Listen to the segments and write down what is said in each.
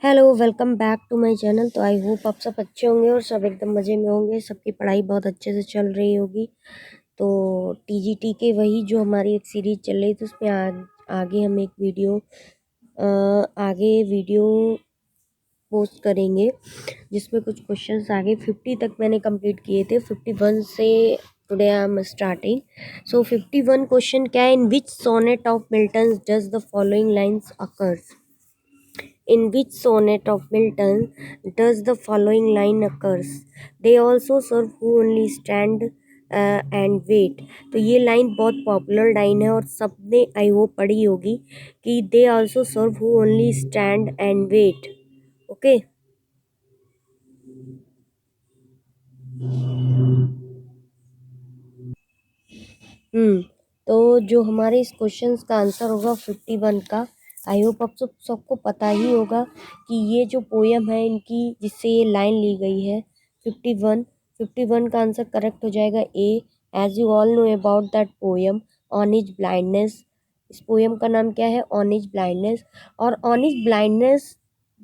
Hello welcome back to my channel. तो I hope आप सब अच्छे होंगे और सब एकदम मज़े में होंगे। सबकी पढ़ाई बहुत अच्छे से चल रही होगी। तो टीजीटी के वही जो हमारी एक सीरीज चल रही थी उसमें आगे हम एक वीडियो पोस्ट करेंगे जिसमें कुछ क्वेश्चंस आगे 50 तक मैंने कंप्लीट किए थे। 51 से today I am starting. So 51 question क्या है, in which sonnet of Milton does the following lines occurs. In which sonnet of Milton does the following line occurs? They also serve who only stand and wait। तो ये line बहुत popular line है और सबने I hope पढ़ी होगी कि they also serve who only stand and wait. Okay, तो जो हमारे इस क्वेश्चन का आंसर होगा 51 का। आई होप आप सबको पता ही होगा कि ये जो पोयम है इनकी जिससे ये लाइन ली गई है 51 का आंसर करेक्ट हो जाएगा A. As you all know about that poem on his blindness. इस पोयम का नाम क्या है? On his blindness. और ऑन इज ब्लाइंडनेस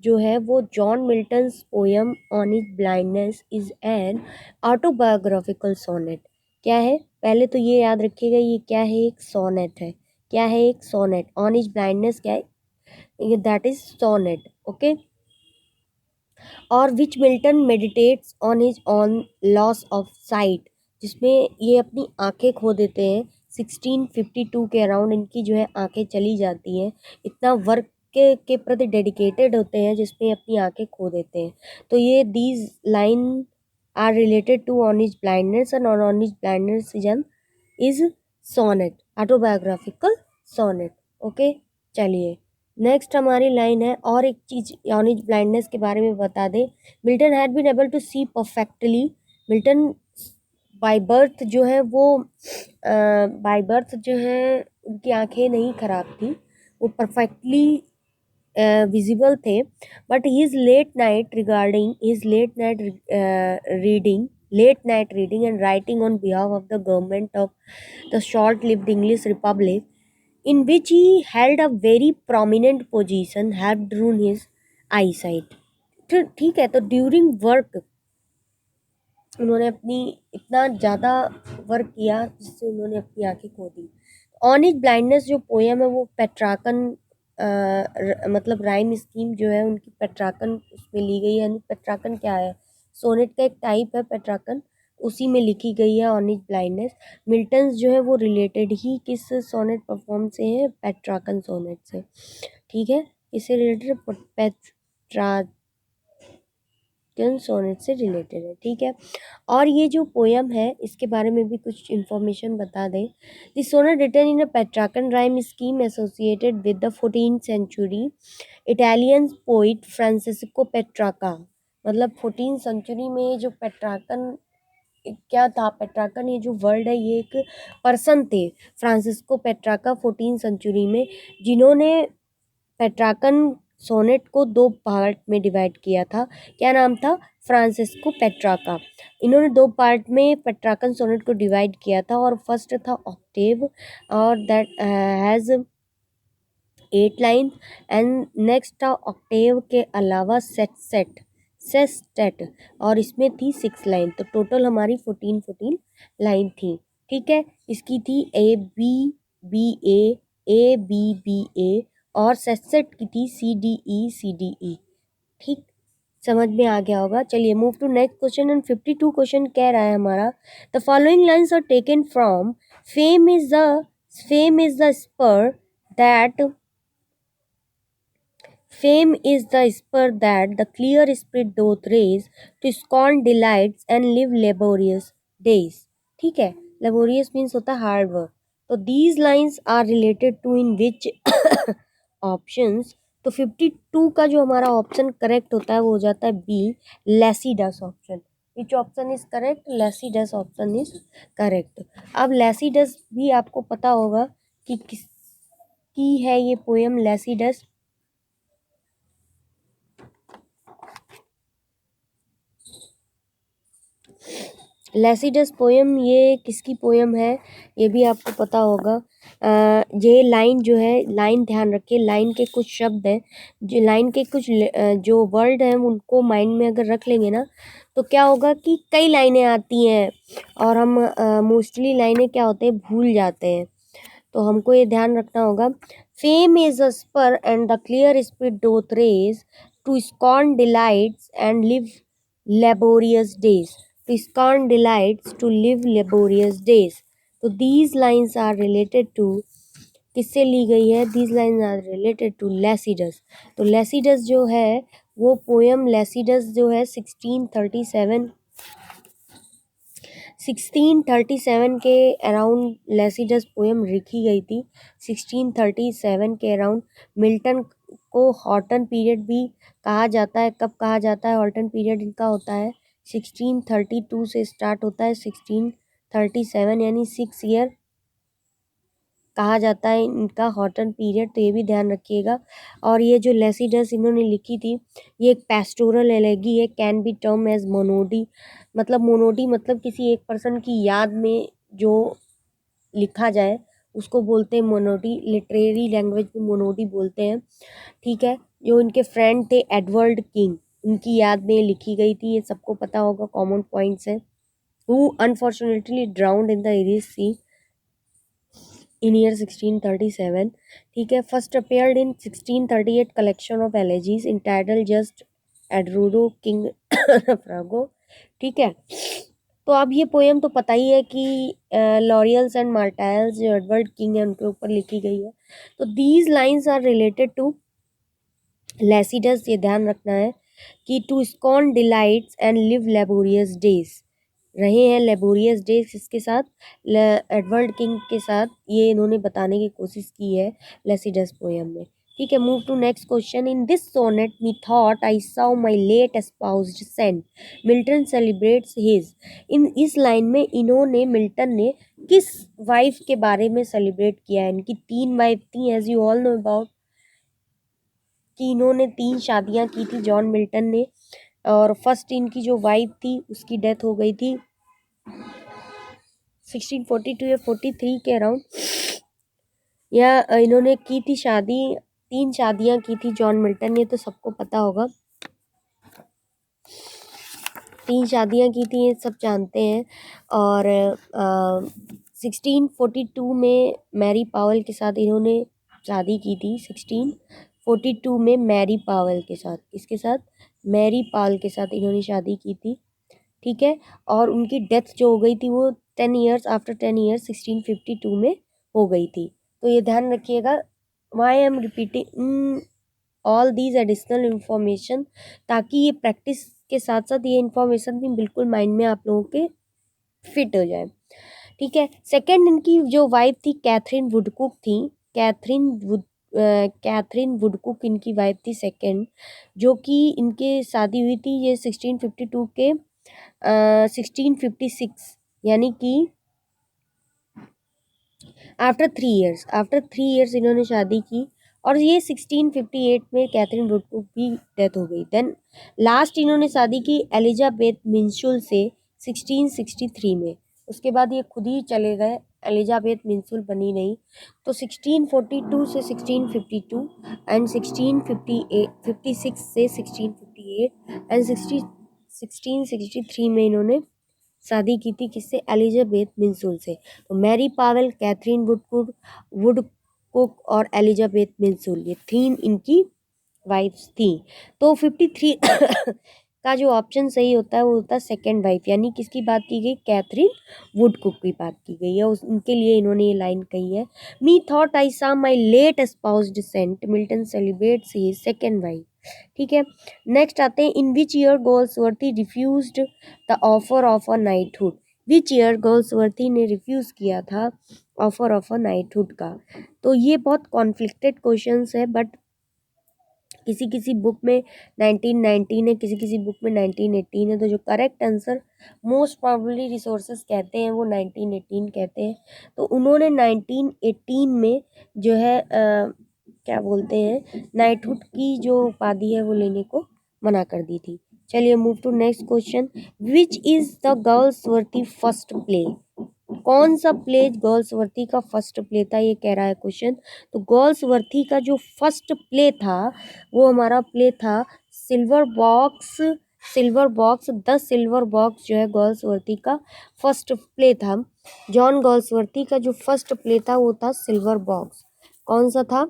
जो है वो John Milton's poem on his blindness is an autobiographical sonnet. क्या है? पहले तो ये याद रखिएगा, ये क्या है? एक सोनेट है। क्या है? एक सोनेट। ऑन इज ब्लाइंडनेस क्या है? That is sonnet. ओके। और which Milton meditates on his own loss of sight, जिसमें ये अपनी आंखें खो देते हैं। 1652 के अराउंड इनकी जो है आंखें चली जाती हैं। इतना वर्क के प्रति डेडिकेटेड होते हैं जिसमें अपनी आंखें खो देते हैं। तो ये these line are related to on his blindness and on his blindness is sonnet, autobiographical sonnet. Okay, चलिए नेक्स्ट हमारी लाइन है। और एक चीज ऑन हिज ब्लाइंडनेस के बारे में बता दें। Milton had been able to see perfectly. Milton by birth जो है वो उनकी आंखें नहीं खराब थी, वो परफेक्टली विजिबल थे। But his late night reading and writing on behalf of the government of the short lived English republic in which he held a very prominent position helped ruin his eyesight। ठीक है, तो during work उन्होंने अपनी इतना ज़्यादा work किया जिससे उन्होंने अपनी आंखें खो दी। ऑन इज ब्लाइंडनेस जो पोयम है वो पेट्राकन मतलब राइम स्कीम जो है उनकी पेट्राकन उसमें ली गई है। यानी पेट्राकन क्या है? सोनेट का एक टाइप है पेट्राकन, उसी में लिखी गई है ऑन इज ब्लाइंडनेस। मिल्टन्स जो है वो रिलेटेड ही किस सोनेट परफॉर्म से है? पेट्राकन सोनेट से। ठीक है, इससे रिलेटेड पेट्राकन सोनेट से रिलेटेड है। ठीक है, और ये जो पोयम है इसके बारे में भी कुछ इन्फॉर्मेशन बता दें। This sonnet written in a Petrarchan rhyme scheme associated with the 14th century Italian poet Francesco Petrarca. मतलब 14th सेंचुरी में जो पेट्राकन क्या था? पेट्राकन ये जो वर्ड है ये एक पर्सन थे, फ्रांसिस्को पेट्राका 14th सेंचुरी में, जिन्होंने पेट्राकन सोनेट को दो पार्ट में डिवाइड किया था। क्या नाम था? फ्रांसिस्को पेट्राका। इन्होंने दो पार्ट में पेट्राकन सोनेट को डिवाइड किया था और फर्स्ट था ऑक्टेव और that has 8 line and next था ऑक्टेव के अलावा सेस्टेट और इसमें थी 6 लाइन। तो टोटल हमारी 14 लाइन थी। ठीक है, इसकी थी ए बी बी ए और सेस्टेट की थी सी डी ई। ठीक, समझ में आ गया होगा। चलिए move to next question. And 52 question कह रहा है हमारा the following lines are taken from fame is the spur that Fame is the spur that the clear spirit doth raise to scorn delights and live laborious days। ठीक है, laborious means होता है hard work. तो these lines are related to in which options। तो 52 का जो हमारा option correct होता है वो हो जाता है B, Lycidas option. Which option is correct? Lycidas option is correct. अब लेसिडस भी आपको पता होगा कि किसकी है ये पोयम लेसिडस। लेसिडस पोयम ये किसकी पोयम है ये भी आपको पता होगा। ये लाइन जो है, लाइन ध्यान रखिए, लाइन के कुछ शब्द हैं, जो लाइन के कुछ जो वर्ड हैं उनको माइंड में अगर रख लेंगे ना तो क्या होगा कि कई लाइनें आती हैं और हम मोस्टली लाइनें क्या होते हैं भूल जाते हैं, तो हमको ये ध्यान रखना होगा। Fame is a spur and the clear speed doth raise to scorn delights and live laborious days, to scorn delights, to live laborious days। तो these lines are related to, किससे ली गई है? these lines are related to लेसिडस। तो लेसिडस जो है वो poem, लेसिडस जो है 1637 के अराउंड लेसिडस पोयम लिखी गई थी। 1637 के अराउंड। मिल्टन को हॉटन पीरियड भी कहा जाता है। कब कहा जाता है? हॉटन पीरियड इनका होता है 1632 से स्टार्ट होता है 1637, यानी 6 ईयर कहा जाता है इनका हॉटन पीरियड, तो ये भी ध्यान रखिएगा। और ये जो लेसिडस इन्होंने लिखी थी ये एक पेस्टोरल एलेगी है, कैन बी टर्म एज मोनोडी। मोनोडी मतलब किसी एक पर्सन की याद में जो लिखा जाए उसको बोलते हैं मोनोडी, लिटरेरी लैंग्वेज में मोनोडी बोलते हैं। ठीक है, जो इनके फ्रेंड थे एडवर्ड किंग, उनकी याद में लिखी गई थी, ये सबको पता होगा, कॉमन पॉइंट्स है। Who unfortunately drowned in the Irish sea in year 1637। ठीक है, first appeared in 1638 collection of elegies entitled Justa Edovardo King Naufrago. ठीक है, तो अब ये पोएम तो पता ही है कि लॉरियल्स एंड मार्टाइल्स जो एडवर्ड किंग है उनके ऊपर लिखी गई है। तो these lines are related to Lycidas, ये ध्यान रखना है कि to scorn delights and live laborious days, रहे हैं लेबोरियस डेज किसके साथ? एडवर्ड किंग के साथ, ये इन्होंने बताने की कोशिश की है लेसिडस पोयम में। ठीक है, move to next question. In this sonnet me thought I saw my late espoused saint, Milton celebrates his. इस लाइन में इन्होंने, मिल्टन ने किस वाइफ के बारे में सेलिब्रेट किया है? इनकी 3 वाइफ थी, as you all know about, कि इन्होंने 3 शादियां की थी जॉन मिल्टन ने, और फर्स्ट इनकी जो वाइफ थी उसकी डेथ हो गई थी 1642 या 43 के अराउंड, या इन्होंने की थी शादी, 3 शादियां की थी जॉन मिल्टन ने, तो सबको पता होगा 3 शादियां की थी, ये सब जानते हैं। और 1642 में मैरी पावल के साथ इन्होंने शादी की थी। 1642 में मैरी पावल के साथ, किसके साथ? मैरी पाल के साथ इन्होंने शादी की थी। ठीक है, और उनकी डेथ जो हो गई थी वो 10 ईयर्स आफ्टर 10 ईयर्स 1652 में हो गई थी। तो ये ध्यान रखिएगा। Why I am repeating all these additional information, ताकि ये प्रैक्टिस के साथ साथ ये इंफॉर्मेशन भी बिल्कुल माइंड में आप लोगों के फिट हो जाए। ठीक है, सेकंड इनकी जो वाइफ थी कैथरीन वुडकुक थी। कैथरीन वुडकुक इनकी वाइफ थी सेकंड, जो कि इनके शादी हुई थी ये 1652 के 1656, यानी कि आफ्टर 3 इयर्स इन्होंने शादी की, और ये 1658 में कैथरीन वुडकुक की डेथ हो गई। देन लास्ट इन्होंने शादी की एलिजाबेथ मिंशुल से 1663 में, उसके बाद ये खुद ही चले गए, एलिजाबेथ मिंशुल बनी नहीं। तो 1642 से 1652 एंड 1656 से 1658 एंड 1663 में इन्होंने शादी की थी, किससे? एलिजाबेथ मिंसुल से। तो मैरी पावेल, कैथरीन वुडकुक और एलिजाबेथ मिंसुल, ये 3 इनकी वाइफ्स थी। तो 53 का जो ऑप्शन सही होता है वो होता है सेकेंड वाइफ, यानी किसकी बात की गई? कैथरीन वुडकुक की बात की गई है, उनके लिए इन्होंने ये लाइन कही है। मी thought I saw my late espoused saint, Milton celebrates his second wife. ठीक है, नेक्स्ट आते हैं। In which year Galsworthy refused the offer of a knighthood, which year Galsworthy ने रिफ्यूज़ किया था ऑफर ऑफ अ नाइटहुड का? तो ये बहुत कॉन्फ्लिक्टेड क्वेश्चंस है, बट किसी किसी बुक में 1919 है, किसी किसी बुक में 1918 है, तो जो correct answer most probably resources कहते हैं वो 1918 कहते हैं। तो उन्होंने 1918 में जो है क्या बोलते हैं, नाइटहुड की जो उपाधि है वो लेने को मना कर दी थी। चलिए move to next question. Which is the Galsworthy first play? कौन सा प्ले गर्ल्सवर्दी का फर्स्ट प्ले था, ये कह रहा है क्वेश्चन। तो गर्ल्सवर्दी का जो फर्स्ट प्ले था वो हमारा प्ले था silver box. Silver box, the silver box जो है गर्ल्सवर्दी का फर्स्ट प्ले था। जॉन गर्ल्सवर्दी का जो फर्स्ट प्ले था वो था सिल्वर बॉक्स। कौन सा था?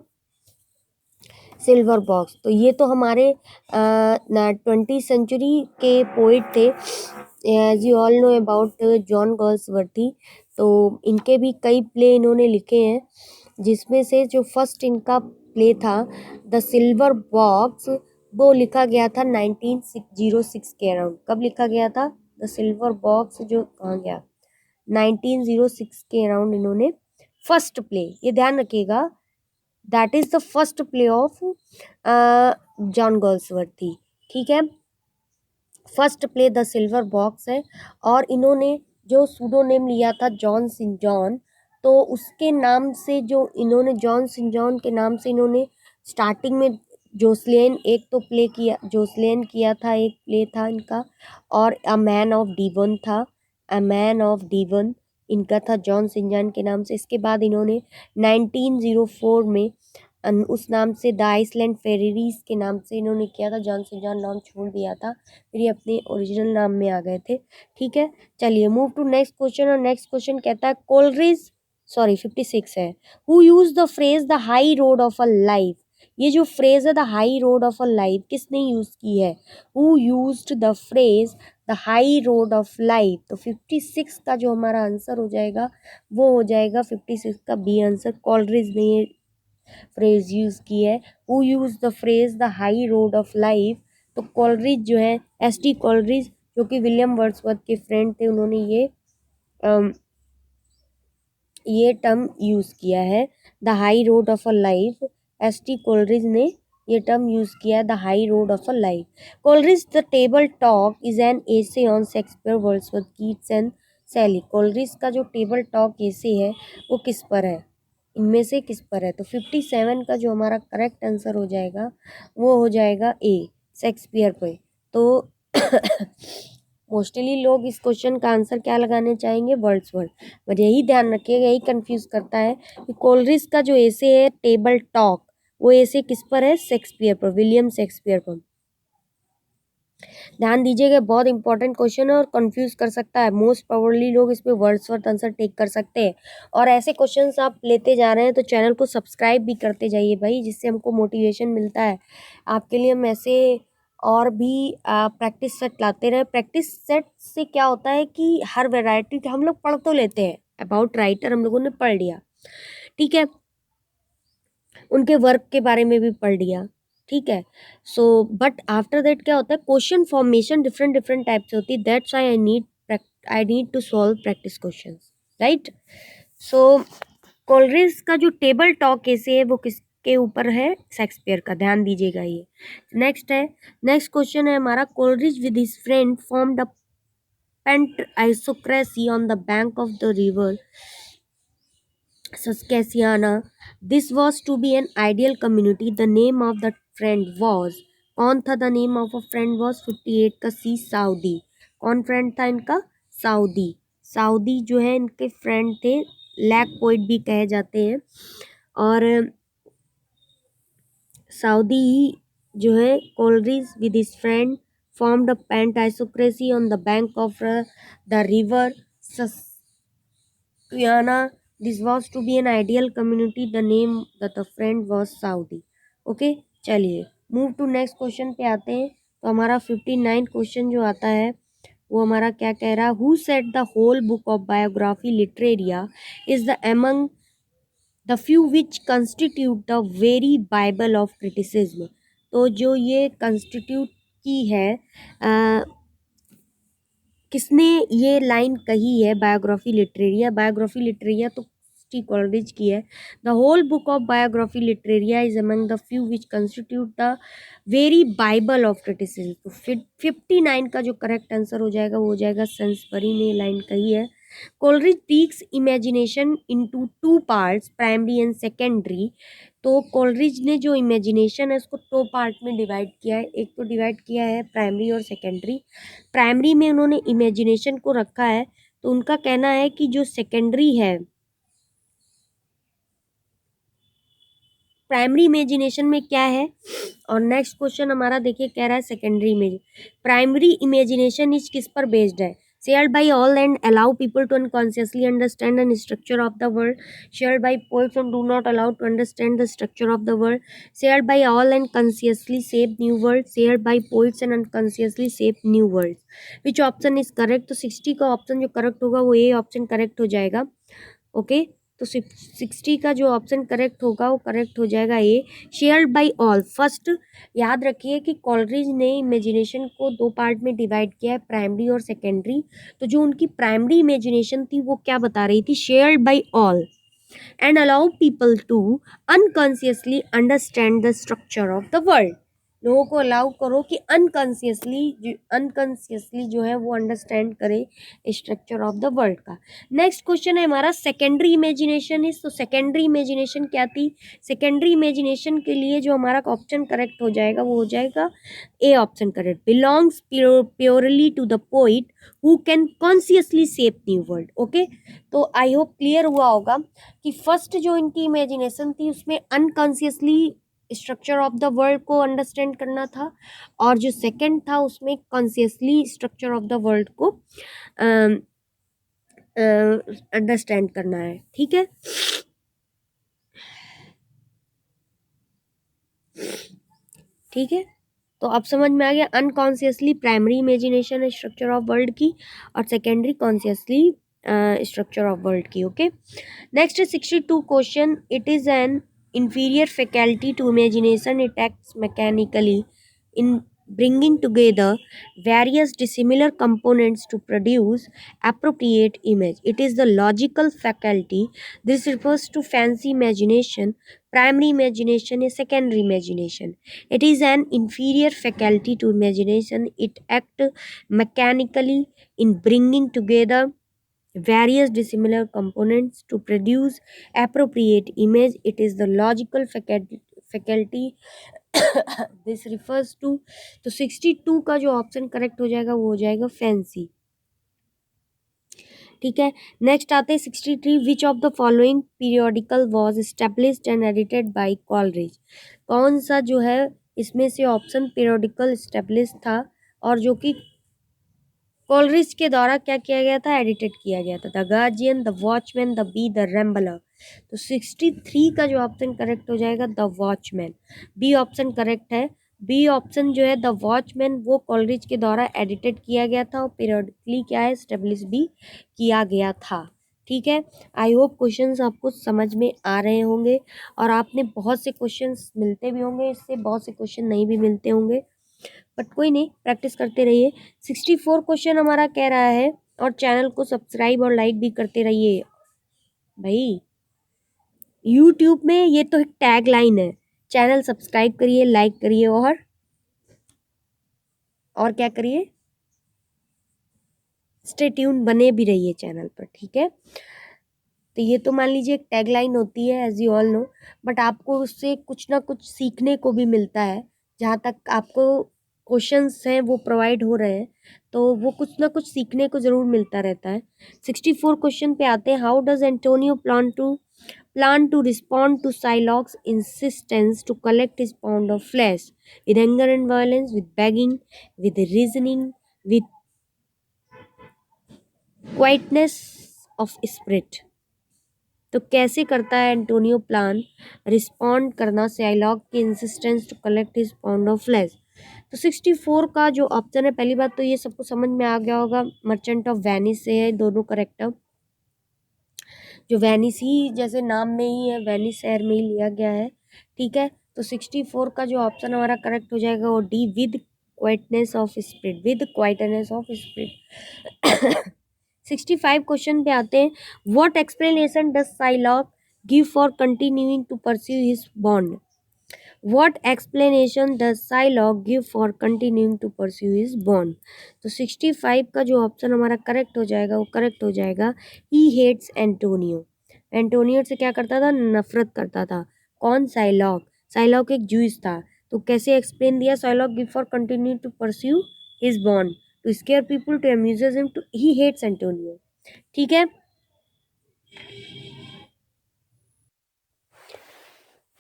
Silver box. तो ये तो हमारे 20th सेंचुरी के पोइट थे, as you all know about John Galsworthy. तो इनके भी कई प्ले इन्होंने लिखे हैं, जिसमें से जो फर्स्ट इनका प्ले था द सिल्वर बॉक्स, वो लिखा गया था 1906 के अराउंड। कब लिखा गया था द सिल्वर बॉक्स? जो कहाँ गया, 1906 के अराउंड इन्होंने फर्स्ट प्ले, ये ध्यान रखिएगा, that is the first play of John Galsworthy. ठीक है, first play the silver box है। और इन्होंने जो सूडोनेम लिया था जॉन सिंह जॉन, तो उसके नाम से जो इन्होंने जॉन सिंह जॉन के नाम से इन्होंने स्टार्टिंग में जोसलेन एक तो प्ले किया, जोसलेन किया था, एक प्ले था इनका, और अ मैन ऑफ डीवन था, अ मैन ऑफ डीवन इनका था जॉन सिंह जॉन के नाम से। इसके बाद इन्होंने 1904 में उस नाम से द आइसलैंड फेरीज के नाम से इन्होंने किया था, जॉन सिंह जॉन नाम छोड़ दिया था, फिर ये अपने ओरिजिनल नाम में आ गए थे। ठीक है, चलिए मूव टू नेक्स्ट क्वेश्चन। और नेक्स्ट क्वेश्चन कहता है कोलरिज, सॉरी 56 है, who use the phrase the high road of a life? ये जो फ्रेज है the high road of a life किसने यूज की है? Who used the phrase the high road of life? तो 56 का जो हमारा आंसर हो जाएगा वो हो जाएगा 56 का बी आंसर। कॉलरिज ने ये फ्रेज यूज की है। Who use the phrase the high road of life? तो कॉलरिज जो है, एस.टी. कॉलरिज, जो कि विलियम वर्ड्सवर्थ के फ्रेंड थे, उन्होंने ये टर्म यूज किया है, the high road of a life. ST. Coleridge ने ये टर्म यूज किया है, the high road of a life. Coleridge the table talk is an essay on Shakespeare, Wordsworth, Keats and शैली। कॉलरिज का जो table talk एसे है वो किस पर है, इनमें से किस पर है? तो 57 का जो हमारा करेक्ट आंसर हो जाएगा वो हो जाएगा ए, शेक्सपियर पे। तो मोस्टली लोग इस क्वेश्चन का आंसर क्या लगाने चाहेंगे? वर्ड्सवर्थ। पर यही ध्यान रखिएगा, यही कंफ्यूज करता है कि कोलरिज का जो एसे है टेबल टॉक, वो एसे किस पर है? शेक्सपियर पर, विलियम शेक्सपियर पर। ध्यान दीजिएगा, बहुत इंपॉर्टेंट क्वेश्चन है और कंफ्यूज कर सकता है। मोस्ट प्रोबेबली लोग इस पे वर्ड्सवर्थ आंसर टेक कर सकते हैं। और ऐसे क्वेश्चंस आप लेते जा रहे हैं तो चैनल को सब्सक्राइब भी करते जाइए भाई, जिससे हमको मोटिवेशन मिलता है। आपके लिए हम ऐसे और भी प्रैक्टिस सेट लाते रहे। प्रैक्टिस सेट से क्या होता है कि हर वेराइटी हम लोग पढ़ तो लेते हैं, अबाउट राइटर हम लोगों ने पढ़ लिया, ठीक है, उनके वर्क के बारे में भी पढ़ लिया, ठीक है। सो बट आफ्टर दैट क्या होता है, question formation different different type से होती है। That's why I need to solve practice questions, right. So Coleridge का जो टेबल टॉक कैसे है वो किसके ऊपर है? शेक्सपियर का, ध्यान दीजिएगा ये। नेक्स्ट है, नेक्स्ट क्वेश्चन है हमारा, Coleridge with his friend formed a pantisocracy on the bank of the river Saskatchewan. This was to be an ideal community. The name of the friend was, कौन था? The name of a friend was 58 का सी, Saudi. कौन friend था इनका? Saudi. Saudi जो है इनके friend थे, लैक पोइट भी कहे जाते हैं। और साउदी जो है, Coleridge with his friend formed a pent isocracy on the bank of the river Susquehanna. This was to be an ideal community. The name that the friend was Saudi. Okay, चलिए move to next question पे आते हैं। तो हमारा 59 question जो आता है वो हमारा क्या कह रहा है? Who set the whole book of Biographia Literaria is the among the few which constitute the very Bible of criticism. तो जो ये कंस्टिट्यूट की है, किसने ये लाइन कही है? Biographia Literaria. बायोग्राफी लिटरेरिया तो टी कॉलरिज की है। The whole book of Biographia Literaria is among the few which constitute the very Bible of criticism. तो 59 का जो करेक्ट आंसर हो जाएगा वो हो जाएगा सेंसबरी ने लाइन कही है। Coleridge peaks imagination into two parts, primary and secondary. तो कोलरिज ने जो इमेजिनेशन है उसको दो पार्ट में डिवाइड किया है। एक तो डिवाइड किया है प्राइमरी और सेकेंडरी। प्राइमरी में उन्होंने इमेजिनेशन को रखा है, तो उनका कहना है कि जो सेकेंडरी है, प्राइमरी इमेजिनेशन में क्या है। और नेक्स्ट क्वेश्चन हमारा देखिए कह रहा है सेकेंडरी में प्राइमरी इमेजिनेशन इज किस पर बेस्ड है। shared by all and allow people to unconsciously understand the structure of the world, shared by poets and do not allow to understand the structure of the world, shared by all and consciously shape new world, shared by poets and unconsciously shape new worlds. which option is correct? तो 60 का option जो correct होगा वो ए option correct हो जाएगा। Okay, तो 60 का जो ऑप्शन करेक्ट होगा वो करेक्ट हो जाएगा ए, शेयर्ड बाय ऑल। फर्स्ट याद रखिए कि कॉलरिज ने इमेजिनेशन को दो पार्ट में डिवाइड किया है, प्राइमरी और सेकेंडरी। तो जो उनकी प्राइमरी इमेजिनेशन थी वो क्या बता रही थी, shared by all and allow people to unconsciously understand the structure of the world. लोगों को अलाउ करो कि अनकॉन्शियसली जो है वो अंडरस्टैंड करे स्ट्रक्चर ऑफ द वर्ल्ड का। नेक्स्ट क्वेश्चन है हमारा सेकेंडरी इमेजिनेशन इज। तो सेकेंडरी इमेजिनेशन क्या थी? सेकेंडरी इमेजिनेशन के लिए जो हमारा ऑप्शन करेक्ट हो जाएगा वो हो जाएगा A option correct, belongs purely to the poet who can consciously shape new world. Okay, तो आई होप क्लियर हुआ होगा कि फर्स्ट जो इनकी इमेजिनेशन थी उसमें unconsciously structure of the world को अंडरस्टैंड करना था, और जो सेकंड था उसमें consciously structure of the world को अंडरस्टैंड करना है। ठीक है, ठीक है, तो अब समझ में आ गया। अनकॉन्शियसली प्राइमरी इमेजिनेशन है स्ट्रक्चर ऑफ वर्ल्ड की, और secondary consciously structure of world की। Okay, next 62 question, it is an inferior faculty to imagination. It acts mechanically in bringing together various dissimilar components to produce appropriate image. It is the logical faculty. This refers to fancy imagination, primary imagination, and secondary imagination. It is an inferior faculty to imagination. It acts mechanically in bringing together various dissimilar components to produce appropriate image. It is the logical faculty. This refers to, तो 62 का जो option correct हो जाएगा वो हो जाएगा fancy. ठीक है, नेक्स्ट आते हैं 63, which of the following periodical was established and edited by Coleridge. कौन सा जो है इसमें से ऑप्शन पीरियोडिकल एस्टेब्लिश था और जो कि कोलरिज के द्वारा क्या किया गया था, एडिटेड किया गया था। The Guardian, the Watchman, the Bee, the Rambler. तो 63 का जो ऑप्शन करेक्ट हो जाएगा the Watchman, B option correct है। बी ऑप्शन जो है द वॉचमैन वो कोलरिज के द्वारा एडिटेड किया गया था और पीरियडिकली क्या है स्टेब्लिश भी किया गया था। ठीक है, आई होप क्वेश्चंस आपको समझ में आ रहे होंगे, और आपने बहुत से क्वेश्चंस मिलते भी होंगे इससे, बहुत से क्वेश्चन नहीं भी मिलते होंगे, बट कोई नहीं, प्रैक्टिस करते रहिए। 64 क्वेश्चन हमारा कह रहा है, और चैनल को सब्सक्राइब और लाइक भी करते रहिए भाई। यूट्यूब में ये तो एक टैग लाइन है, चैनल सब्सक्राइब करिए, लाइक करिए, और क्या करिए, स्टे ट्यून बने भी रहिए चैनल पर। ठीक है, तो ये तो मान लीजिए एक टैग लाइन होती है as you all know, but आपको उससे कुछ ना कुछ सीखने को भी मिलता है। जहाँ तक आपको क्वेश्चंस हैं वो प्रोवाइड हो रहे हैं, तो वो कुछ ना कुछ सीखने को ज़रूर मिलता रहता है। 64 क्वेश्चन पे आते हैं। How does Antonio plan to respond to Shylock's insistence to collect his pound of flesh, with anger and violence, with begging, with reasoning, with quietness of spirit. तो कैसे करता है एंटोनियो प्लान रिस्पॉन्ड करना Shylock की insistence to collect his pound of flesh. तो 64 का जो option है, पहली बात तो ये सबको समझ में आ गया होगा, मर्चेंट ऑफ वेनिस से है दोनों करेक्ट। जो वेनिस ही जैसे नाम में ही है, वेनिस शहर में ही लिया गया है। ठीक है, तो 64 का जो ऑप्शन हमारा करेक्ट हो जाएगा वो D, with quietness of spirit, with quietness of spirit. 65 question पे आते हैं। What explanation does Shylock give for continuing to pursue his bond. What explanation does Shylock give for continuing to pursue his bond. तो 65 का जो option हमारा correct हो जाएगा वो करेक्ट हो जाएगा ही हेट्स एंटोनियो। एंटोनियो से क्या करता था, नफरत करता था। कौन? साइलॉक। साइलॉक एक जूस था। तो कैसे एक्सप्लेन दिया? Shylock give for continue to pursue his bond to scare people to amuse him to he hates Antonio. ठीक है,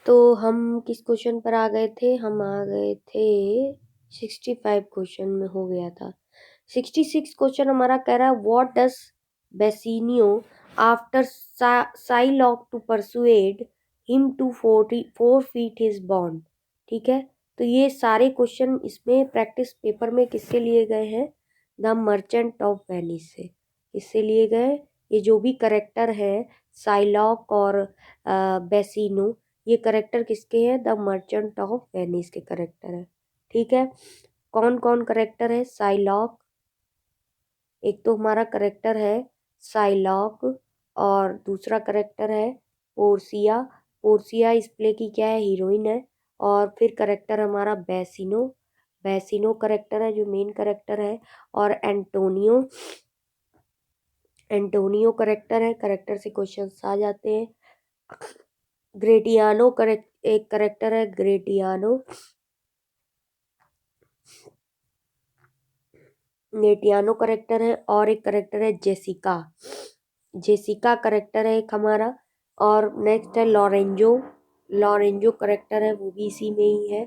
तो हम किस क्वेश्चन पर आ गए थे? हम आ गए थे 65 क्वेश्चन में हो गया था। 66 क्वेश्चन हमारा कह रहा है what does Bassanio after Shylock to persuade him to forfeit his bond. ठीक है, तो ये सारे क्वेश्चन इसमें प्रैक्टिस पेपर में किससे लिए गए हैं? द मर्चेंट ऑफ वेनिस से। किससे लिए गए? ये जो भी करेक्टर है साइलॉक और बेसिनो, ये करेक्टर किसके हैं? द मर्चेंट ऑफ वेनिस के करेक्टर है। ठीक है, कौन कौन करेक्टर है? साइलॉक, एक तो हमारा करेक्टर है साइलॉक, और दूसरा करेक्टर है पोर्सिया। पोर्सिया इस प्ले की क्या है? हीरोइन है। और फिर करेक्टर हमारा बेसिनो। बेसिनो करेक्टर है जो मेन करेक्टर है। और एंटोनियो, एंटोनियो करेक्टर है। करेक्टर से क्वेश्चंस आ जाते हैं। ग्रेटियानो एक करेक्टर है ग्रेटियानो। नेटियानो करेक्टर है। और एक करेक्टर है जेसिका। जेसिका करेक्टर है एक हमारा। और नेक्स्ट है लॉरेंजो। लॉरेंजो करेक्टर है, वो भी इसी में ही है।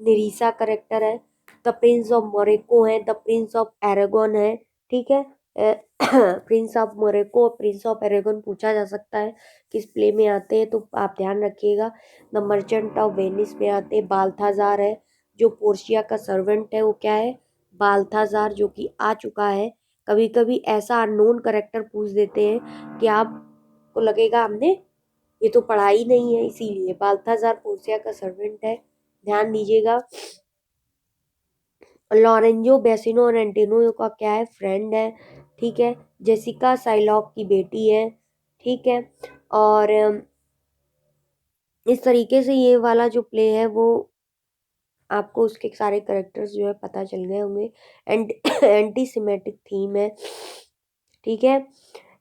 निरीसा करेक्टर है। द प्रिंस ऑफ मोरक्को है। द प्रिंस ऑफ एरागोन है। ठीक है, प्रिंस ऑफ मोरक्को और प्रिंस ऑफ एरागोन पूछा जा सकता है किस प्ले में आते हैं, तो आप ध्यान रखिएगा। द मर्चेंट ऑफ वेनिस में आते हैं। बाल्थाजार है जो पोर्शिया का सर्वेंट है, वो क्या है? बाल्थाजार, जो कि आ चुका है। कभी कभी ऐसा अननोन करेक्टर पूछ देते हैं कि आपको लगेगा हमने ये तो पढ़ा ही नहीं है, इसीलिए बाल्थाजार पोर्सिया का सर्वेंट है, ध्यान दीजिएगा। लॉरेंजो बेसिनो और एंटिनो का क्या है? फ्रेंड है। ठीक है, जेसिका साइलॉक की बेटी है। ठीक है, और इस तरीके से ये वाला जो प्ले है वो आपको उसके सारे करेक्टर्स जो है पता चल गए होंगे। एंटी सिमेटिक थीम है। ठीक है,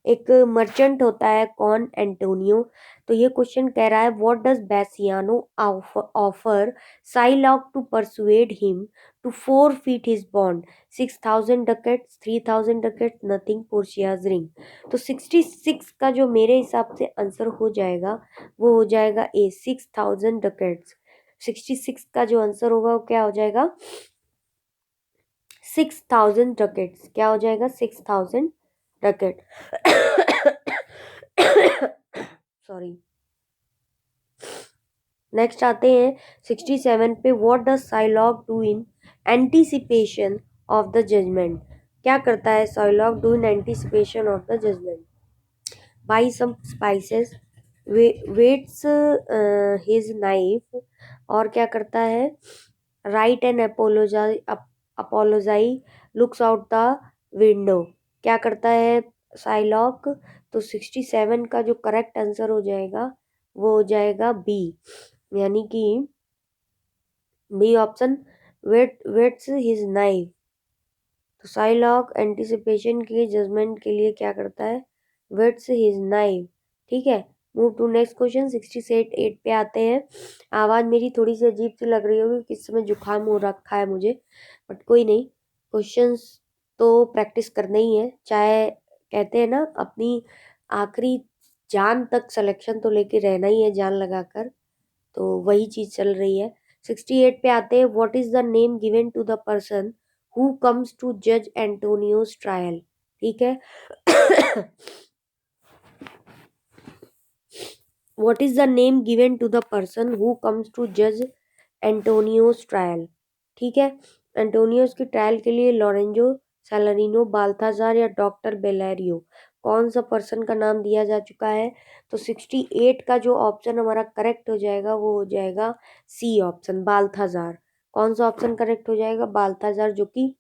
एक मर्चेंट होता है कौन? एंटोनियो। तो ये क्वेश्चन कह रहा है what does Bassanio offer Shylock to persuade him to forfeit his bond? 6,000 ducats, 3,000 ducats, nothing, Portia's ring. तो 66 का जो मेरे हिसाब से आंसर हो जाएगा वो हो जाएगा ए, 6,000 डकेट्स। 66 का जो आंसर होगा वो क्या हो जाएगा? 6,000 डकेट्स। क्या हो जाएगा? 6,000 रकेट। सॉरी। नेक्स्ट आते हैं 67 पे। What does Shylock do in anticipation of the judgement? क्या करता है Shylock do in anticipation of the judgement? Buy some spices, whets his knife, और क्या करता है? Write and apologise, looks out the window. क्या करता है साइलॉक? तो 67 का जो करेक्ट आंसर हो जाएगा वो हो जाएगा बी, यानी कि B option, whets his knife. तो साइलॉक एंटिसिपेशन के जजमेंट के लिए क्या करता है? Whets his knife. ठीक है, मूव टू नेक्स्ट क्वेश्चन। 68 पे आते हैं। आवाज़ मेरी थोड़ी सी अजीब सी लग रही होगी, किस समय जुकाम हो रखा है मुझे, बट कोई नहीं, क्वेश्चंस तो प्रैक्टिस करना ही है। चाहे कहते हैं ना अपनी आखिरी जान तक सिलेक्शन तो लेके रहना ही है जान लगाकर, तो वही चीज़ चल रही है। 68 पे आते हैं। What is the name given to the person who comes to जज एंटोनियोज ट्रायल? ठीक है, what is the name given to the person who comes to जज एंटोनियोज ट्रायल? ठीक है, एंटोनियोज की ट्रायल के लिए लॉरेंजो, सैलरिनो, बाल्थाजार या डॉक्टर बेलेरियो, कौन सा पर्सन का नाम दिया जा चुका है? तो 68 का जो ऑप्शन हमारा करेक्ट हो जाएगा वो हो जाएगा सी ऑप्शन, बाल्थाजार। कौन सा ऑप्शन करेक्ट हो जाएगा? बाल्थाजार, जो कि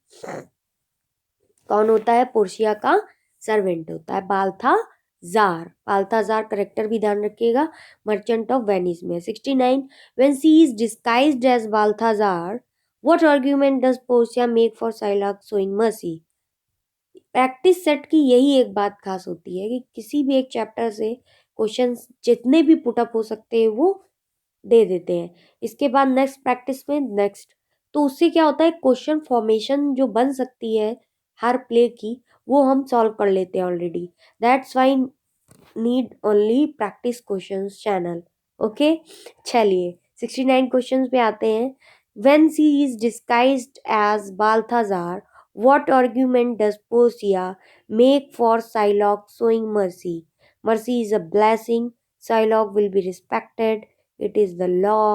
कौन होता है? पोर्शिया का सर्वेंट होता है बाल्थाजार। बाल्थाजार करेक्टर भी ध्यान रखिएगा मर्चेंट ऑफ वेनिस में। 69 when she is disguised as Balthazar what argument does Portia make for Shylock showing mercy? Practice set की यही एक बात खास होती है कि किसी भी एक चैप्टर से क्वेश्चन जितने भी पुटअप हो सकते हैं वो दे देते हैं। इसके बाद नेक्स्ट प्रैक्टिस में नेक्स्ट, तो उससे क्या होता है, क्वेश्चन फॉर्मेशन जो बन सकती है हर प्ले की, वो हम सॉल्व कर लेते हैं already. That's why need only practice questions channel. Okay, चलिए 69 क्वेश्चंस पे आते हैं। When she is disguised as Balthazar, what argument does Portia make for Shylock showing mercy? Mercy is a blessing, Shylock will be respected, it is the law,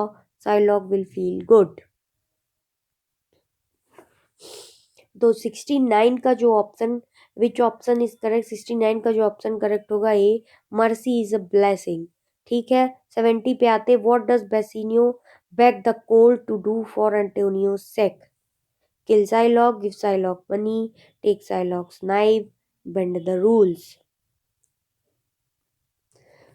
Psylocke will feel good। तो 69 का जो option, which option is correct, 69 का जो option correct होगा A, mercy is a blessing. ठीक है, 70 पे आते, what does Bassanio beg the court to do for Antonio sake? Kill Shylock, give Shylock money, take Shylock's knife, bend the rules.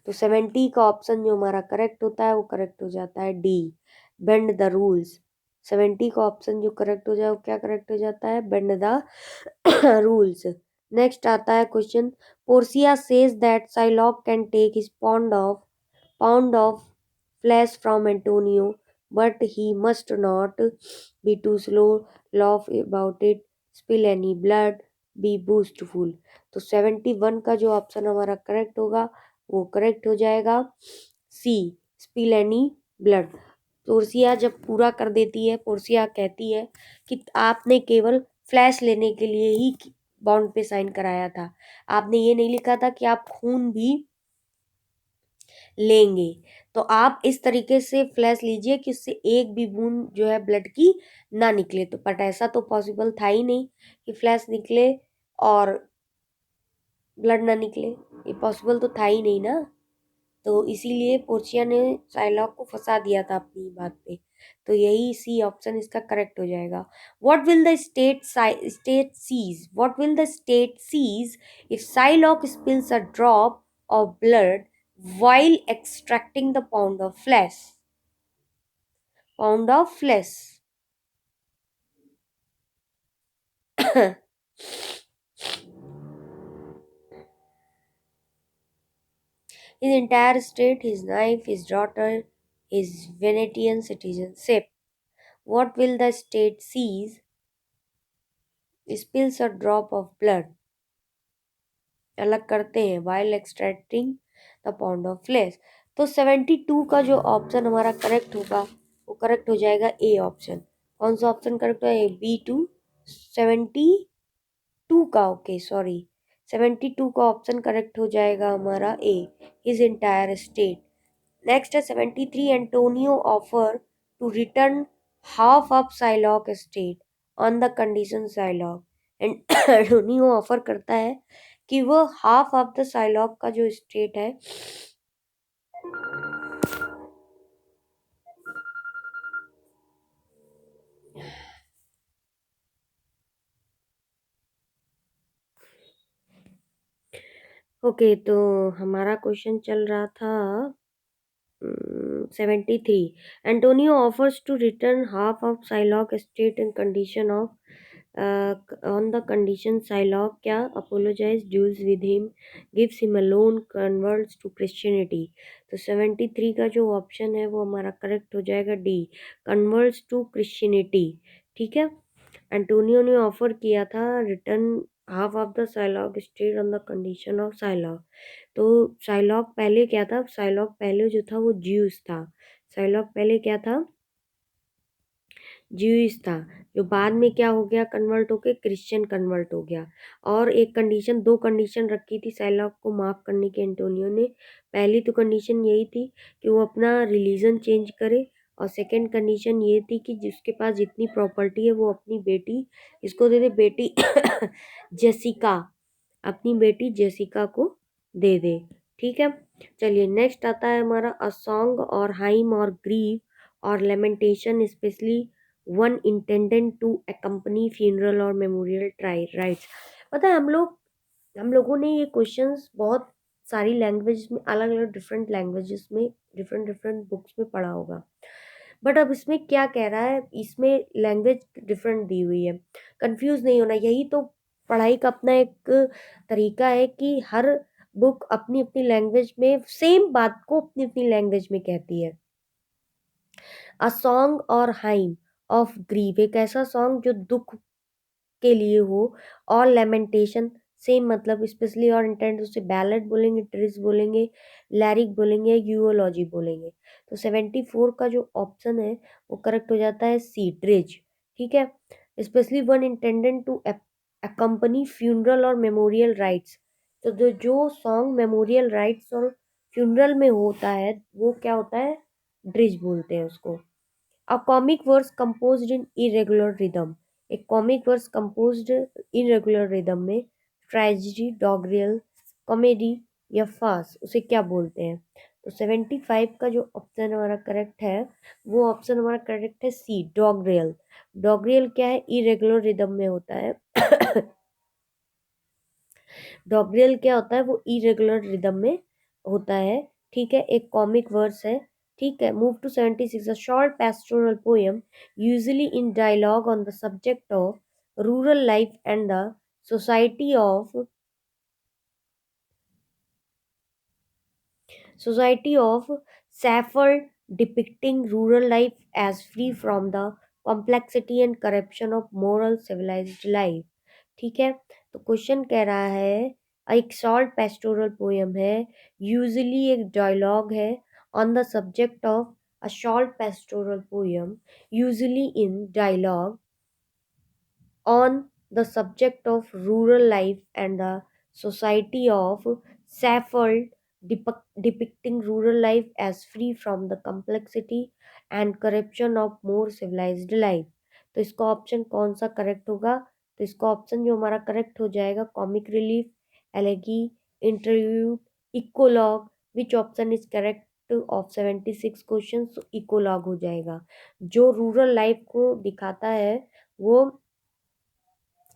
तो 70 का option जो हमारा करेक्ट होता है वो करेक्ट हो जाता है डी, बेंड द रूल्स। 70 का ऑप्शन जो करेक्ट हो जाए वो क्या करेक्ट हो जाता है, बेंड द रूल्स। नेक्स्ट आता है question, Portia says that Shylock can take his pound of flesh from Antonio, but he must not be too slow, laugh about it, spill any blood, be boastful। तो 71 का जो option हमारा correct होगा वो correct हो जाएगा सी, spill any blood. Portia जब पूरा कर देती है, पोर्सिया कहती है कि आपने केवल फ्लैश लेने के लिए ही बॉन्ड पे साइन कराया था, आपने ये नहीं लिखा था कि आप खून भी लेंगे। तो आप इस तरीके से फ्लैश लीजिए कि उससे एक भी बूंद जो है ब्लड की ना निकले। तो बट ऐसा तो पॉसिबल था ही नहीं कि फ्लैश निकले और ब्लड ना निकले, ये पॉसिबल तो था ही नहीं ना। तो इसीलिए पोर्चिया ने साइलॉक को फंसा दिया था अपनी बात पे। तो यही सी ऑप्शन इसका करेक्ट हो जाएगा। What will the state seize if Shylock spills a drop of blood while extracting the pound of flesh? His entire state, his knife, his daughter, his Venetian citizenship. What will the state seize? Spills a drop of blood, अलग करते हैं, while extracting the pound of flesh। तो 72 का जो option हमारा correct होगा वो correct हो जाएगा ए ऑप्शन। कौन सा ऑप्शन करेक्ट है, B2, 72 का, ओके सॉरी, 72 का ऑप्शन करेक्ट हो जाएगा हमारा A, his entire state. Next है 73, Antonio offer to return half of Shylock state on the condition Shylock, Antonio offer करता है कि वो हाफ ऑफ द साइलॉक का जो स्टेट है ओके, तो हमारा क्वेश्चन चल रहा था 73, Antonio offers to return half of Shylock state in condition of on the condition Psylocke क्या apologize, duels with him, gives him a loan, converts to Christianity। तो 73 का जो ऑप्शन है वो हमारा करेक्ट हो जाएगा डी, कन्वर्ट्स टू क्रिश्चियनिटी। ठीक है, एंटोनियो ने ऑफर किया था return half of the Psylocke state on the condition of Psylocke. तो साइलॉक पहले क्या था, साइलॉक पहले जो था वो ज्यूस था, साइलॉक पहले क्या था, ज्यूइश था, जो बाद में क्या हो गया, कन्वर्ट होके क्रिश्चियन कन्वर्ट हो गया। और एक कंडीशन, दो कंडीशन रखी थी साइलॉक को माफ़ करने के एंटोनियो ने। पहली तो कंडीशन यही थी कि वो अपना रिलीजन चेंज करे, और सेकंड कंडीशन ये थी कि जिसके पास जितनी प्रॉपर्टी है वो अपनी बेटी इसको दे दे, बेटी जेसिका, अपनी बेटी जेसिका को दे दे। ठीक है, चलिए नेक्स्ट आता है हमारा a song or hymn or grieve or lamentation especially one intended to accompany funeral or memorial try rites. पता है हम लोगों ने ये क्वेश्चंस बहुत सारी लैंग्वेज में, अलग अलग डिफरेंट लैंग्वेजेस में, डिफरेंट डिफरेंट बुक्स में पढ़ा होगा, बट अब इसमें क्या कह रहा है, इसमें लैंग्वेज डिफरेंट दी हुई है। कंफ्यूज नहीं होना, यही तो पढ़ाई का अपना एक तरीका है कि हर बुक अपनी अपनी लैंग्वेज में सेम बात को अपनी अपनी लैंग्वेज में कहती है। A song or hymn of grieve, एक ऐसा सॉन्ग जो दुख के लिए हो, और लेमेंटेशन सेम मतलब, स्पेशली और इंटेंट उसे बैलेड बोलेंगे, ट्रिस बोलेंगे, लैरिक बोलेंगे, यूओलॉजी बोलेंगे। तो 74 का जो ऑप्शन है वो करेक्ट हो जाता है सी, ड्रिज। ठीक है। Especially one intended to accompany funeral or memorial rites, तो जो सॉन्ग मेमोरियल राइट्स और फ्यूनरल में होता है वो क्या होता है, ड्रिज बोलते हैं उसको। A comic verse composed in irregular rhythm, एक comic verse composed irregular rhythm में, ट्रेजिडी, डॉगरियल, कॉमेडी या फार्स, उसे क्या बोलते हैं? तो 75 का जो ऑप्शन हमारा करेक्ट है वो ऑप्शन हमारा करेक्ट है सी, डॉगरियल। डॉगरियल क्या है, इरेगुलर रिदम में होता है। डॉगरियल क्या होता है, वो इरेगुलर रिदम में होता है। ठीक है, एक कॉमिक वर्स है। ठीक है, move to 76, a short pastoral poem usually in dialogue on the subject of rural life and the society of Safford, depicting rural life as free from the complexity and corruption of moral civilized life। ठीक है, तो question कह रहा है एक short pastoral poem है, usually एक dialogue है, on the subject of a short pastoral poem usually in dialogue on the subject of rural life and the society of Safford, depicting rural life as free from the complexity and corruption of more civilized life। तो इसका option कौन सा correct होगा? तो इसका option जो हमारा correct हो जाएगा, comic relief, elegy, interview, eclogue. Which option is correct of 76 question? तो इकोलॉग हो जाएगा, जो रूरल लाइफ को दिखाता है वो,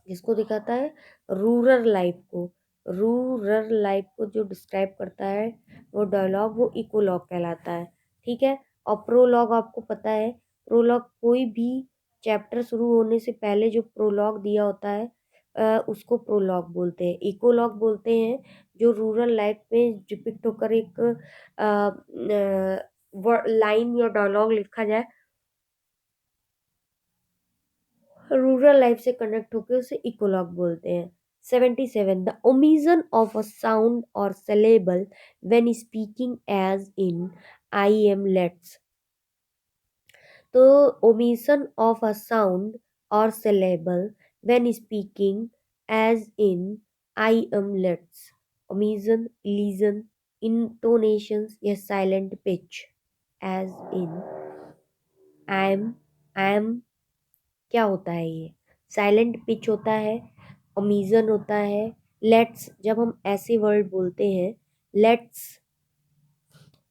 जिसको दिखाता है रूरल लाइफ को, रूरल लाइफ को जो डिस्क्राइब करता है वो डायलॉग, वो इकोलॉग कहलाता है। ठीक है, और प्रोलॉग आपको पता है, प्रोलॉग कोई भी चैप्टर शुरू होने से पहले जो प्रोलॉग दिया होता है उसको प्रोलॉग बोलते हैं। इकोलॉग बोलते हैं जो रूरल लाइफ में डिपिक्ट होकर एक लाइन या डायलॉग लिखा जाए, रूरल लाइफ से कनेक्ट होकर उसे इकोलॉग बोलते हैं। 77, the omission of a sound और syllable when speaking as in I'm let's, तो ओमिशन ऑफ अ साउंड और syllable when speaking as in I'm let's, omission, elision, intonations या silent pitch, as in, I'm, क्या होता है ये? Silent pitch होता है, ओमिजन होता है, लेट्स जब हम ऐसे वर्ड बोलते हैं, लेट्स,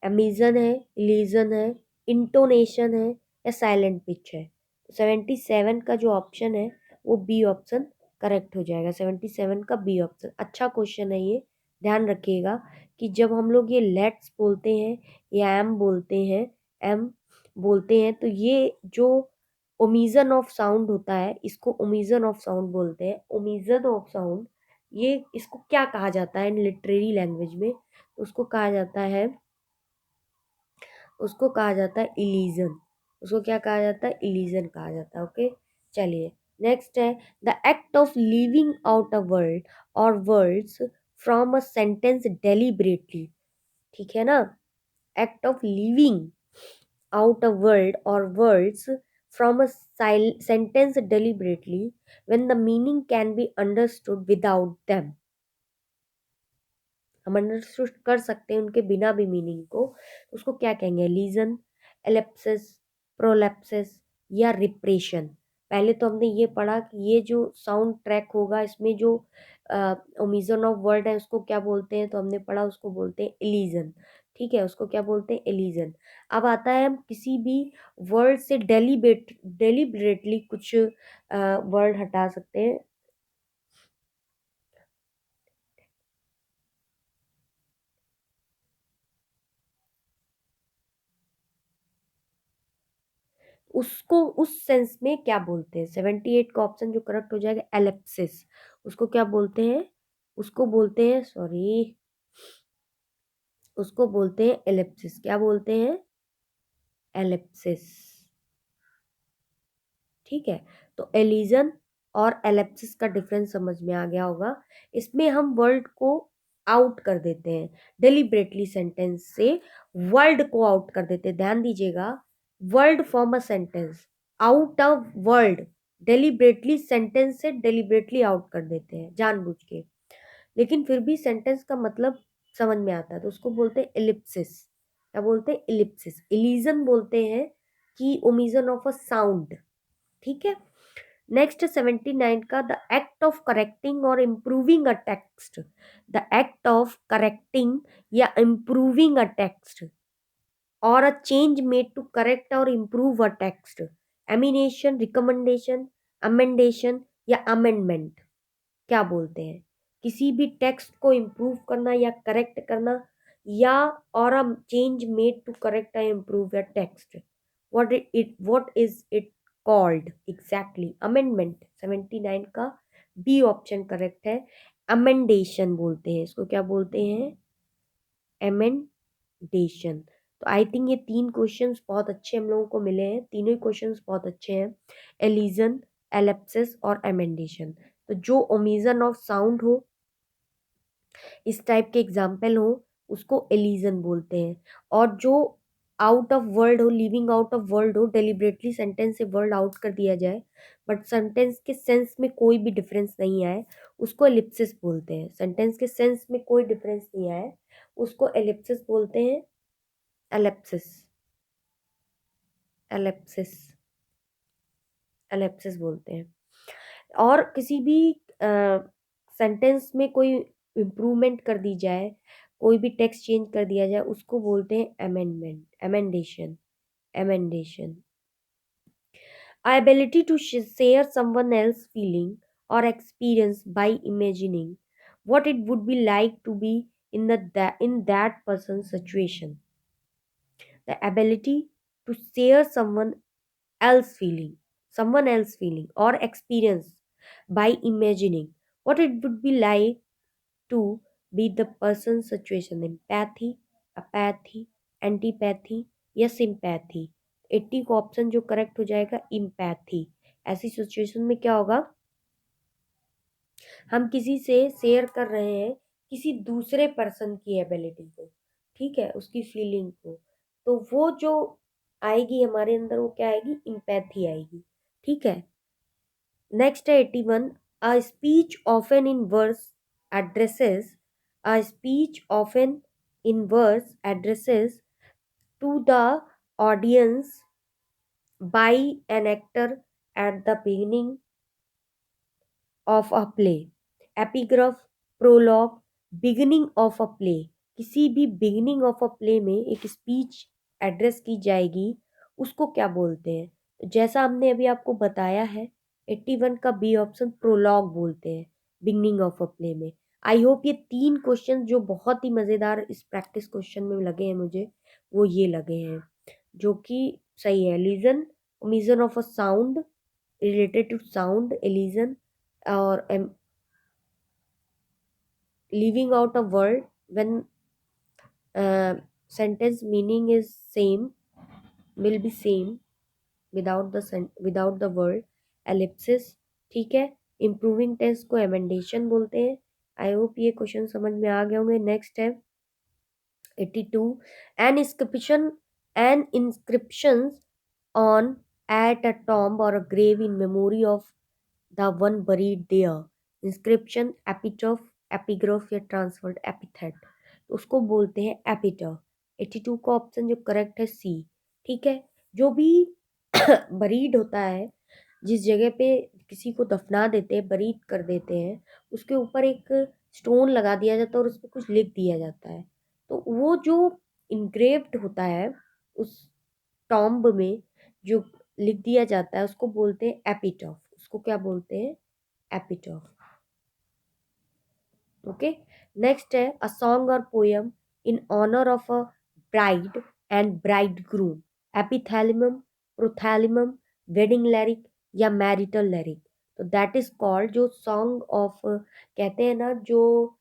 अमीजन है, इलीजन है, इंटोनेशन है या साइलेंट पिच है। 77 का जो ऑप्शन है वो बी ऑप्शन करेक्ट हो जाएगा। 77 का बी ऑप्शन अच्छा क्वेश्चन है ये, ध्यान रखिएगा कि जब हम लोग ये लेट्स बोलते हैं या एम बोलते हैं, एम बोलते हैं, तो ये जो ओमिजन ऑफ साउंड होता है इसको ओमिजन ऑफ साउंड बोलते हैं। ओमिजन ऑफ साउंड, ये इसको क्या कहा जाता है लिटरेरी लैंग्वेज में? उसको कहा जाता है, उसको कहा जाता है इलीजन। उसको क्या कहा जाता है? इलीजन कहा जाता है। ओके, चलिए नेक्स्ट है, the act of leaving out a word और words from a sentence deliberately. ठीक है ना, act of leaving out a word or words from a sentence deliberately when the meaning can be understood without them, हम understood कर सकते हैं उनके बिना भी मीनिंग को, उसको क्या कहेंगे? लीजन, एलेप्सिस, प्रोलेप्सिस या रिप्रेशन। पहले तो हमने ये पढ़ा कि ये जो साउंड ट्रैक होगा इसमें जो ओमिजन ऑफ वर्ड है उसको क्या बोलते हैं, तो हमने पढ़ा उसको बोलते हैं एलीजन। ठीक है, उसको क्या बोलते हैं? एलीजन। अब आता है हम किसी भी वर्ड से डेलिबरेटली कुछ वर्ड हटा सकते हैं। उसको उस सेंस में क्या बोलते हैं? 78 का ऑप्शन जो करेक्ट हो जाएगा एलिप्सिस। उसको क्या बोलते हैं? उसको बोलते हैं, सॉरी, उसको बोलते हैं एलिप्सिस। क्या बोलते हैं? एलिप्सिस। ठीक है, तो एलिजन और एलिप्सिस का डिफरेंस समझ में आ गया होगा। इसमें हम वर्ड को आउट कर देते हैं, डेलिबरेटली सेंटेंस से वर्ड को आउट कर देते हैं। ध्यान दीजिएगा, word form a sentence, out of word, deliberately sentence से डेलिबरेटली आउट कर देते हैं जानबूझ के, लेकिन फिर भी सेंटेंस का मतलब समझ में आता है, तो उसको बोलते हैं एलिप्सिस। क्या बोलते हैं? एलिप्सिस। इलीजन बोलते हैं कि ओमिजन ऑफ अ साउंड। ठीक है, नेक्स्ट 79 का, द एक्ट ऑफ करेक्टिंग और improving a text. The act of correcting या इम्प्रूविंग अ टेक्स्ट और a change made to correct और improve a text. Emendation, recommendation, amendation या अमेंडमेंट। क्या बोलते हैं? किसी भी टेक्स्ट को इम्प्रूव करना या करेक्ट करना, या और a change made to correct और improve your text. what is it called exactly? Amendment. 79 का बी ऑप्शन करेक्ट है। अमेंडेशन बोलते हैं इसको। क्या बोलते हैं? अमेंडेशन। तो आई थिंक ये 3 क्वेश्चंस बहुत अच्छे हम लोगों को मिले हैं, तीनों ही क्वेश्चंस बहुत अच्छे हैं। एलिजन, एलिप्सिस और अमेंडेशन। तो जो ओमिजन ऑफ साउंड हो, इस टाइप के एग्जाम्पल हो, उसको एलिजन बोलते हैं। और जो आउट ऑफ वर्ड हो, लिविंग आउट ऑफ वर्ड हो, डेलिबरेटली सेंटेंस से वर्ड आउट कर दिया जाए बट सेंटेंस के सेंस में कोई भी डिफरेंस नहीं आए, उसको एलिप्सिस बोलते हैं। सेंटेंस के सेंस में कोई डिफरेंस नहीं आए, उसको एलिप्सिस बोलते हैं। एलिप्सिस, एलिप्सिस, एलिप्सिस बोलते हैं। और किसी भी सेंटेंस में कोई इम्प्रूवमेंट कर दी जाए, कोई भी टेक्स्ट चेंज कर दिया जाए, उसको बोलते हैं amendment, amendation, amendation. Ability to share someone else feeling और experience by imagining what it would be like to be in that person's situation. The ability to share someone else feeling or experience by imagining what it would be like to be the person's situation. Empathy, apathy, antipathy या sympathy। 80 का option जो correct हो जाएगा empathy. ऐसी situation में क्या होगा? हम किसी से शेयर कर रहे हैं किसी दूसरे पर्सन की एबिलिटी को, ठीक है, उसकी फीलिंग को, तो वो जो आएगी हमारे अंदर, वो क्या आएगी? इम्पैथी आएगी। ठीक है, नेक्स्ट है 81। A speech often in verse addresses a speech often in verse addresses to the audience by an actor at the beginning of a play. Epigraph, prologue, beginning of a play. किसी भी beginning of a play में एक speech address की जाएगी, उसको क्या बोलते हैं? तो जैसा हमने अभी आपको बताया है, 81 का बी ऑप्शन प्रोलॉग बोलते हैं बिगिनिंग ऑफ अ प्ले में। आई होप ये 3 क्वेश्चन जो बहुत ही मज़ेदार इस प्रैक्टिस क्वेश्चन में लगे हैं मुझे, वो ये लगे हैं जो कि सही है। Elision, omission of a sound, related to sound, elision, or leaving out a word when sentence meaning is same, will be same without the word, ellipsis। ठीक है, इम्प्रूविंग टेंस को एमेंडेशन बोलते हैं। आई होप ये क्वेश्चन समझ में आ गए होंगे। नेक्स्ट है 82। An inscription on at a tomb और a grave in memory of the one buried there। Inscription, epitaph, epigraph या ट्रांसफर्ड एपिथेट, तो उसको बोलते हैं एपिटॉफ। 82 का ऑप्शन जो करेक्ट है सी। ठीक है, जो भी बरीड होता है, जिस जगह पे किसी को दफना देते हैं, बरीड कर देते हैं, उसके ऊपर एक स्टोन लगा दिया जाता है और उस पर कुछ लिख दिया जाता है। तो वो जो इनग्रेव्ड होता है उस टॉम्ब में, जो लिख दिया जाता है, उसको बोलते हैं एपिटॉफ। उसको क्या बोलते हैं? एपिटॉफ। ओके, नेक्स्ट है अ सॉन्ग और poem in honour of a bride and bridegroom. Epithalamium, prothalamium, wedding lyric या मैरिटल लिरिक। तो दैट इज कॉल्ड, जो सॉन्ग ऑफ कहते हैं ना, जो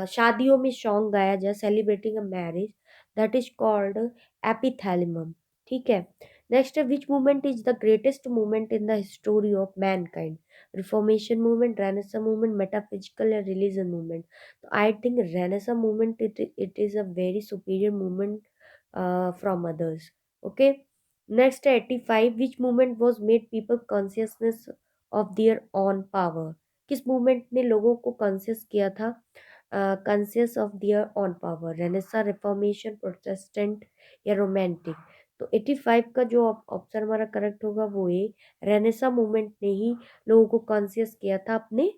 शादियों में सॉन्ग गाया जाए celebrating a marriage, that is called epithalamium. ठीक है। नेक्स्ट है which movement is the greatest movement in the history of mankind? Reformation movement, renaissance movement, metaphysical या रिलीजन मूवमेंट? तो I think Renaissance movement it is a very superior movement from others. Okay. Next है 85 विच movement was made people consciousness of their on power? किस movement ने लोगों को conscious किया था, conscious of their on power? Renaissance, reformation, Protestant या romantic? तो 85 का जो ऑप्शन हमारा करेक्ट होगा वो ए, रेनेसा मूवमेंट ने ही लोगों को कॉन्शियस किया था अपने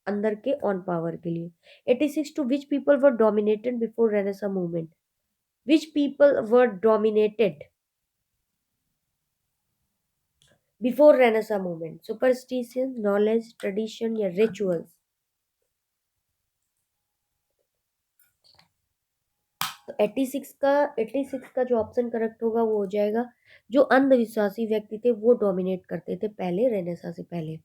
अंदर के ऑन पावर के लिए। 86 to which people were dominated before Renaissance movement? Which people were dominated before Renaissance movement? Superstition, knowledge, tradition या रिचुअल्स? तो 86 का जो ऑप्शन करेक्ट होगा वो हो जाएगा जो अंधविश्वासी व्यक्ति थे वो डोमिनेट करते थे पहले, रेनेसा से पहले।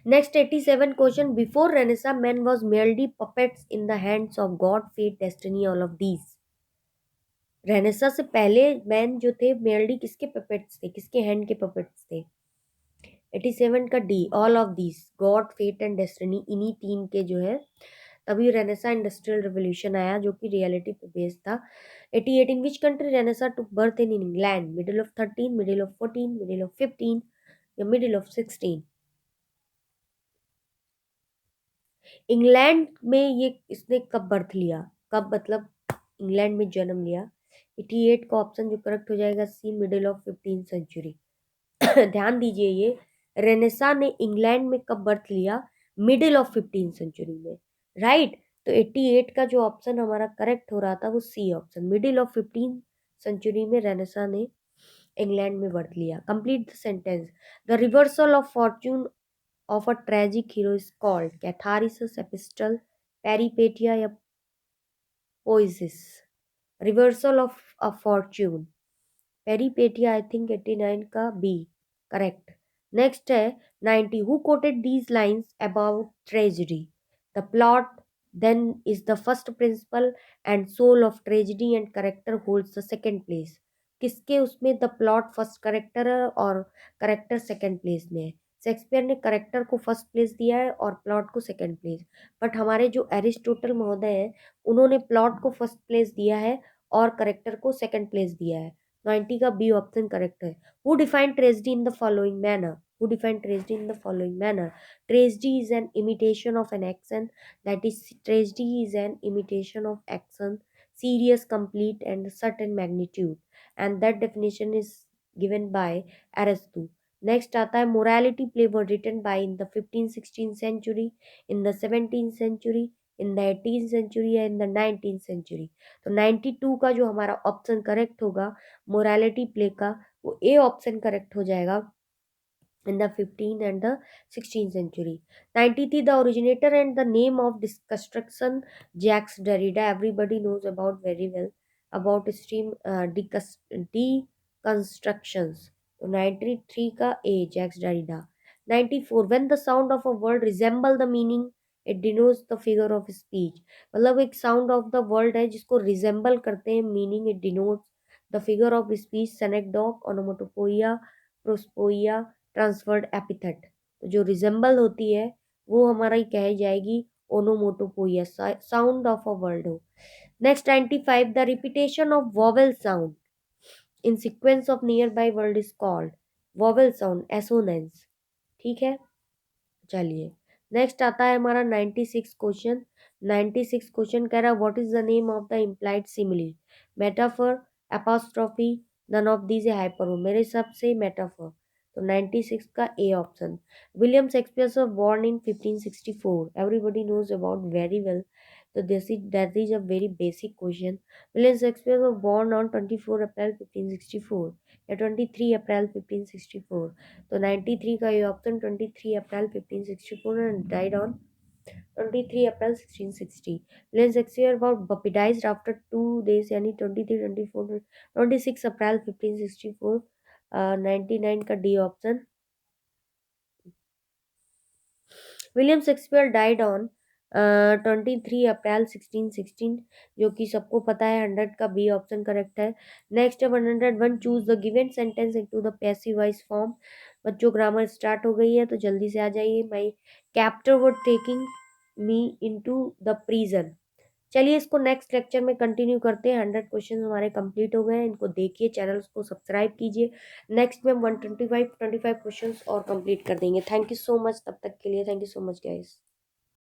Next 87 question, before Renaissance man was merely puppets in the hands of God, fate, destiny, all of these? Renaissance से पहले मैन जो थे merely किसके पपेट्स थे, किसके हैंड के पपेट्स थे? 87 का D, all of these, god, fate and destiny, इन्हीं तीन के जो है तभी रेनेसा इंडस्ट्रियल रिवोल्यूशन आया जो कि रियलिटी पे बेस्ड था। 88 in which country Renaissance took birth? In England, middle of 13, middle of 14, middle of 15 या मिडिल ऑफ 16? इंग्लैंड में ये इसने कब बर्थ लिया, कब मतलब इंग्लैंड में जन्म लिया? 88 का ऑप्शन जो करेक्ट हो जाएगा सी, मिडिल ऑफ 15 सेंचुरी। ध्यान दीजिए, ये रेनेसा ने इंग्लैंड में कब बर्थ लिया? मिडिल ऑफ 15 सेंचुरी में, राइट। तो 88 का जो ऑप्शन हमारा करेक्ट हो रहा था वो C option, middle of 15 century में रेनेसा ने इंग्लैंड में बर्थ लिया। Complete the sentence. The reversal of fortune of a tragic hero is called catharsis, epistle, peripetia या poesis? Reversal of a fortune, peripetia, I think 89 का B correct. Next है 90 who quoted these lines about tragedy? The plot then is the first principle and soul of tragedy and character holds the second place? किसके उसमें the plot first character है और character second place में है? Shakespeare ने character को first place दिया है और प्लॉट को सेकंड प्लेस, बट हमारे जो एरिस्टोटल महोदय हैं उन्होंने प्लॉट को फर्स्ट प्लेस दिया है और करेक्टर को सेकंड प्लेस दिया है। 90 का बी ऑप्शन करेक्ट है। Who defined tragedy in the following manner? Who defined tragedy in the following manner? Tragedy is an imitation of an action. That is, tragedy is an imitation of action, serious, complete, and certain magnitude. And that definition is given by Aristotle. Next आता है morality play were written by in the 15th-16th century, in the 17th century, in the 18th century या in the 19th century? तो 92 का जो हमारा option correct होगा morality play का वो ए ऑप्शन करेक्ट हो जाएगा in the 15th and the 16th century. 93 the originator and the name of deconstruction, Jacques Derrida, everybody knows about very well about stream deconstructions. तो 93 का ए, Jacques Derrida. 94 when the sound of a word resemble the meaning it denotes the figure of speech? मतलब एक sound of the word है जिसको resemble करते हैं meaning it denotes the figure of speech, synecdoche, onomatopoeia, prosopopoeia, transferred epithet. तो जो resemble होती है वो हमारा ही कही जाएगी ओनोमोटोपोइया, साउंड ऑफ अ वर्ड हो। Next 95 the repetition of vowel sound in sequence of near by word is called vowel sound, assonance. ठीक है, चलिए नेक्स्ट आता है हमारा 96 क्वेश्चन। 96 क्वेश्चन कह रहा है what is the name of the implied simile? Metaphor, apostrophe, none of these A hyper? मेरे हिसाब से मेटाफर। तो 96 का A option. William Shakespeare was born in 1564, everybody knows about very well. So that is a very basic question. William Shakespeare was born on 24 April 1564 या 23 अप्रैल 1564? तो 93 का ये option 23 April 1564 and died on 23 April 1660. William Shakespeare was baptized after 2 days यानी 23, 24, 26 अप्रैल 1564। 99 का D option. William Shakespeare died on 23 April 1616, जो कि सबको पता है 100 का बी ऑप्शन करेक्ट है। नेक्स्ट है 101, choose the given sentence into the passive voice form. बच्चों ग्रामर स्टार्ट हो गई है तो जल्दी से आ जाइए। My captor were taking me into the prison. चलिए इसको नेक्स्ट लेक्चर में कंटिन्यू करते हैं। 100 क्वेश्चन हमारे कंप्लीट हो गए हैं, इनको देखिए, चैनल को सब्सक्राइब कीजिए। नेक्स्ट में हम 125 क्वेश्चन और कंप्लीट कर देंगे। थैंक यू सो मच, तब तक के लिए thank you so much guys.